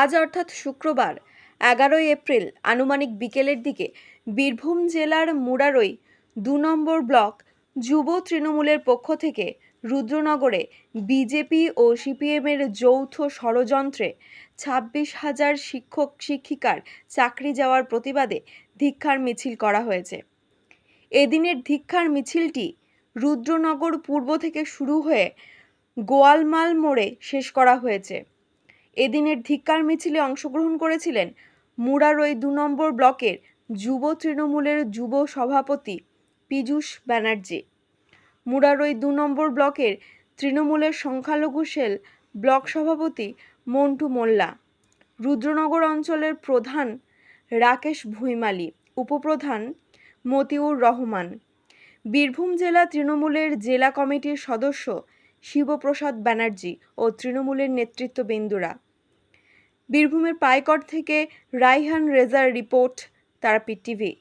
আজ অর্থাৎ শুক্রবার 11 এপ্রিল আনুমানিক বিকেলের দিকে বীরভূম জেলার মুরারই 2 নম্বর ব্লক যুব তৃণমূলের পক্ষ থেকে রুদ্রনগরে বিজেপি ও সিপিএমের যৌথ ষড়যন্ত্রে 26,000 শিক্ষক শিক্ষিকার চাকরি যাওয়ার প্রতিবাদে ধিক্কার মিছিল করা হয়েছে। এদিনের ধিক্কার মিছিলটি রুদ্রনগর পূর্ব থেকে শুরু হয়ে গোয়ালমাল মোড়ে শেষ করা হয়েছে। এদিনের ধিক্কার মিছিলে অংশগ্রহণ করেছিলেন মুরারই 2 নম্বর ব্লকের যুব তৃণমূলের যুব সভাপতি পীযূষ ব্যানার্জি, মুরারই 2 নম্বর ব্লকের তৃণমূলের সংখ্যালঘু সেল ব্লক সভাপতি মন্টু মোল্লা, রুদ্রনগর অঞ্চলের প্রধান রাকেশ ভুইমালি, উপপ্রধান মতিউর রহমান, বীরভূম জেলা তৃণমূলের জেলা কমিটির সদস্য শিবপ্রসাদ ব্যানার্জি ও তৃণমূলের নেতৃত্ববৃন্দরা। বীরভূমের পাইকট থেকে রাইহান রেজার রিপোর্ট, তারাপীঠ টিভি।